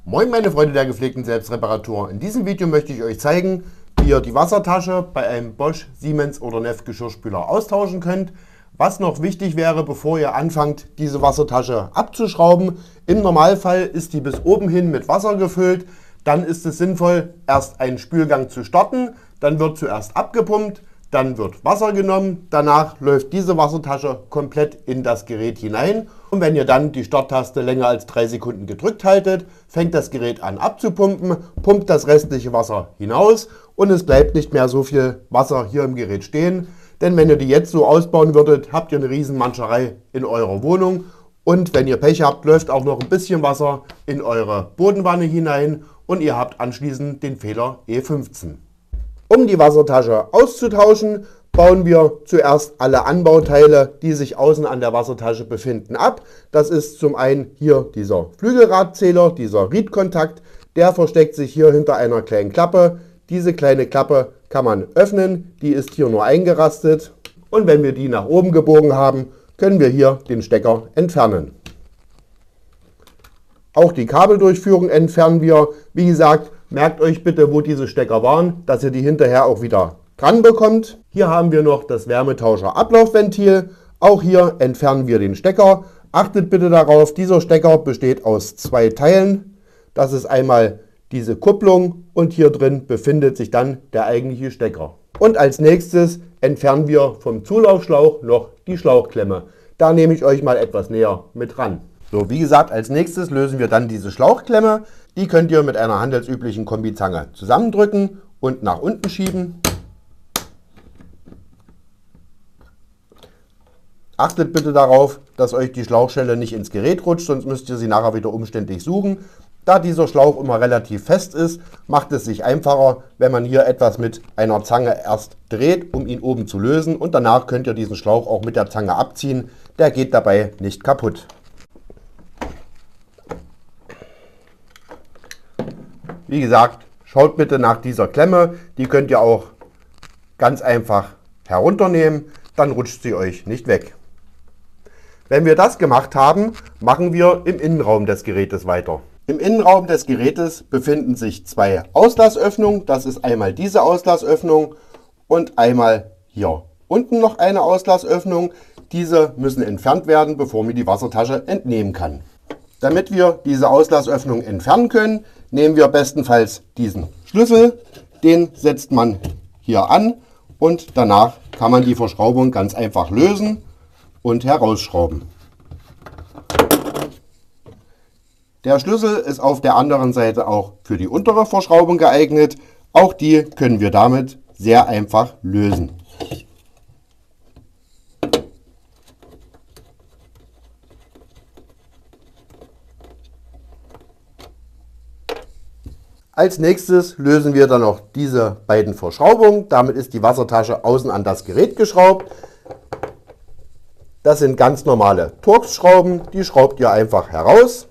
Moin meine Freunde der gepflegten Selbstreparatur. In diesem Video möchte ich euch zeigen, wie ihr die Wassertasche bei einem Bosch, Siemens oder Neff Geschirrspüler austauschen könnt. Was noch wichtig wäre, bevor ihr anfangt, diese Wassertasche abzuschrauben. Im Normalfall ist die bis oben hin mit Wasser gefüllt. Dann ist es sinnvoll, erst einen Spülgang zu starten. Dann wird zuerst abgepumpt, dann wird Wasser genommen. Danach läuft diese Wassertasche komplett in das Gerät hinein. Und wenn ihr dann die Starttaste länger als 3 Sekunden gedrückt haltet, fängt das Gerät an abzupumpen, pumpt das restliche Wasser hinaus und es bleibt nicht mehr so viel Wasser hier im Gerät stehen. Denn wenn ihr die jetzt so ausbauen würdet, habt ihr eine riesen Manscherei in eurer Wohnung. Und wenn ihr Pech habt, läuft auch noch ein bisschen Wasser in eure Bodenwanne hinein und ihr habt anschließend den Fehler E15. Um die Wassertasche auszutauschen, bauen wir zuerst alle Anbauteile, die sich außen an der Wassertasche befinden, ab. Das ist zum einen hier dieser Flügelradzähler, dieser Riedkontakt. Der versteckt sich hier hinter einer kleinen Klappe. Diese kleine Klappe kann man öffnen, die ist hier nur eingerastet. Und wenn wir die nach oben gebogen haben, können wir hier den Stecker entfernen. Auch die Kabeldurchführung entfernen wir. Wie gesagt, merkt euch bitte, wo diese Stecker waren, dass ihr die hinterher auch wieder dran bekommt. Hier haben wir noch das Wärmetauscher-Ablaufventil. Auch hier entfernen wir den Stecker. Achtet bitte darauf, dieser Stecker besteht aus 2 Teilen. Das ist einmal diese Kupplung und hier drin befindet sich dann der eigentliche Stecker. Und als nächstes entfernen wir vom Zulaufschlauch noch die Schlauchklemme. Da nehme ich euch mal etwas näher mit ran. So, wie gesagt, als nächstes lösen wir dann diese Schlauchklemme. Die könnt ihr mit einer handelsüblichen Kombizange zusammendrücken und nach unten schieben. Achtet bitte darauf, dass euch die Schlauchschelle nicht ins Gerät rutscht, sonst müsst ihr sie nachher wieder umständlich suchen. Da dieser Schlauch immer relativ fest ist, macht es sich einfacher, wenn man hier etwas mit einer Zange erst dreht, um ihn oben zu lösen. Und danach könnt ihr diesen Schlauch auch mit der Zange abziehen. Der geht dabei nicht kaputt. Wie gesagt, schaut bitte nach dieser Klemme. Die könnt ihr auch ganz einfach herunternehmen, dann rutscht sie euch nicht weg. Wenn wir das gemacht haben, machen wir im Innenraum des Gerätes weiter. Im Innenraum des Gerätes befinden sich 2 Auslassöffnungen. Das ist einmal diese Auslassöffnung und einmal hier unten noch eine Auslassöffnung. Diese müssen entfernt werden, bevor man die Wassertasche entnehmen kann. Damit wir diese Auslassöffnung entfernen können, nehmen wir bestenfalls diesen Schlüssel. Den setzt man hier an und danach kann man die Verschraubung ganz einfach lösen und herausschrauben. Der Schlüssel ist auf der anderen Seite auch für die untere Verschraubung geeignet. Auch die können wir damit sehr einfach lösen. Als nächstes lösen wir dann noch diese beiden Verschraubungen. Damit ist die Wassertasche außen an das Gerät geschraubt. Das sind ganz normale Torx-Schrauben, die schraubt ihr einfach heraus.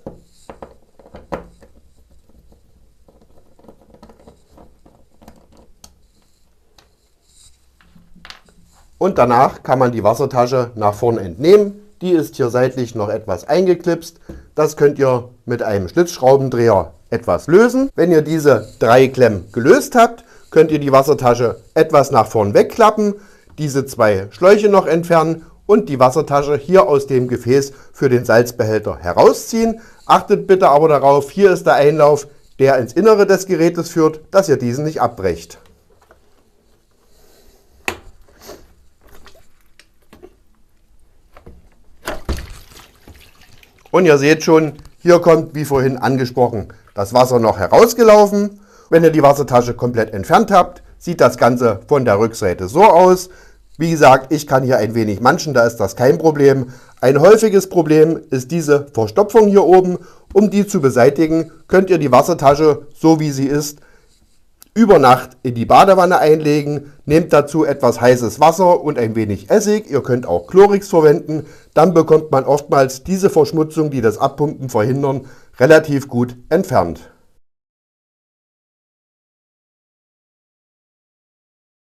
Und danach kann man die Wassertasche nach vorne entnehmen. Die ist hier seitlich noch etwas eingeklipst. Das könnt ihr mit einem Schlitzschraubendreher etwas lösen. Wenn ihr diese 3 Klemmen gelöst habt, könnt ihr die Wassertasche etwas nach vorn wegklappen, diese 2 Schläuche noch entfernen und die Wassertasche hier aus dem Gefäß für den Salzbehälter herausziehen. Achtet bitte aber darauf, hier ist der Einlauf, der ins Innere des Gerätes führt, dass ihr diesen nicht abbrecht. Und ihr seht schon, hier kommt, wie vorhin angesprochen, das Wasser noch herausgelaufen. Wenn ihr die Wassertasche komplett entfernt habt, sieht das Ganze von der Rückseite so aus. Wie gesagt, ich kann hier ein wenig manchen, da ist das kein Problem. Ein häufiges Problem ist diese Verstopfung hier oben. Um die zu beseitigen, könnt ihr die Wassertasche, so wie sie ist, über Nacht in die Badewanne einlegen. Nehmt dazu etwas heißes Wasser und ein wenig Essig. Ihr könnt auch Chlorix verwenden. Dann bekommt man oftmals diese Verschmutzung, die das Abpumpen verhindern, relativ gut entfernt.